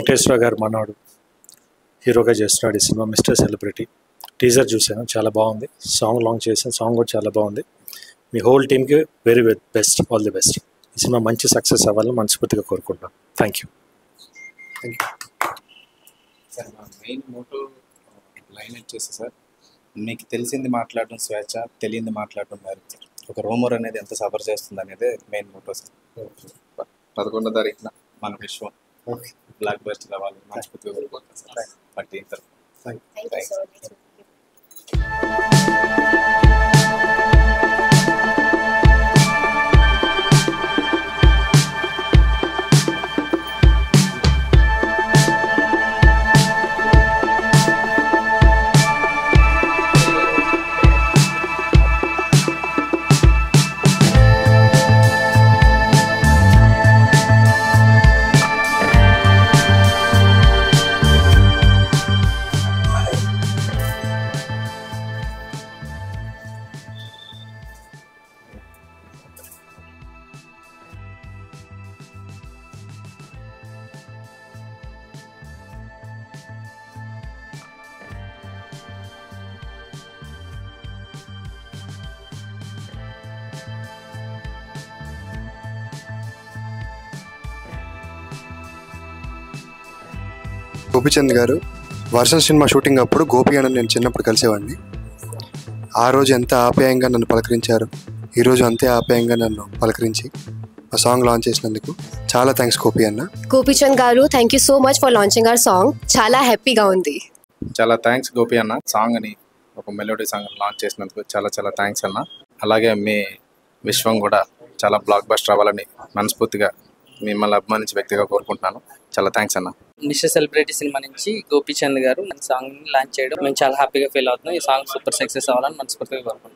వెంకటేశ్వర గారు మనవాడు హీరోగా చేస్తున్నాడు ఈ సినిమా మిస్టర్ సెలబ్రిటీ. టీజర్ చూశాను, చాలా బాగుంది. సాంగ్ లాంచ్ చేశాను, సాంగ్ కూడా చాలా బాగుంది. మీ హోల్ టీమ్కి very best, all the best. ఈ సినిమా మంచి సక్సెస్ అవ్వాలని మనస్ఫూర్తిగా కోరుకుంటున్నాను. Thank you. సార్, మా మెయిన్ మోటో లైన్ వచ్చేసి సార్, మీకు తెలిసింది మాట్లాడడం స్వేచ్ఛ, తెలియంది మాట్లాడడం వేరు సార్. ఒక రూమర్ అనేది ఎంత సఫర్ చేస్తుంది అనేది మెయిన్ మోటో సార్. 11వ తారీఖున మన విశ్వం బ్లాక్ బస్టర్ అవ్వాలి మనస్ఫూర్తిగా కోరుకుంటాం సార్. మా టీం తరఫున గోపిచంద్ గారు వర్షం సినిమా షూటింగ్ అప్పుడు గోపి అన్న నేను చిన్నప్పుడు కలిసేవాడిని. ఆ రోజు ఎంత ఆప్యాయంగా నన్ను పలకరించారు, ఈరోజు అంతే ఆప్యాయంగా నన్ను పలకరించి ఆ సాంగ్ లాంచ్ చేసినందుకు చాలా థ్యాంక్స్ గోపి అన్న. గోపిచంద్ గారు, thank you so much for launching hour song. చాలా హ్యాపీగా ఉంది. చాలా థ్యాంక్స్ గోపి అన్న, సాంగ్ అని ఒక మెలోడీ సాంగ్ లాంచ్ చేసినందుకు చాలా చాలా థ్యాంక్స్ అన్న. అలాగే మీ విశ్వం కూడా చాలా బ్లాక్ బస్టర్ అవ్వాలని మనస్ఫూర్తిగా మిమ్మల్ని అభిమానించే వ్యక్తిగా కోరుకుంటున్నాను. చాలా థ్యాంక్స్ అన్న. మిస్టర్ సెలబ్రిటీ సినిమా నుంచి గోపిచంద్ గారు మన సాంగ్ లాంచ్ చేయడం మేము చాలా హ్యాపీగా ఫీల్ అవుతున్నాం. ఈ సాంగ్ సూపర్ సక్సెస్ అవ్వాలని మనస్ఫూర్తిగా కోరుకుంటున్నాం.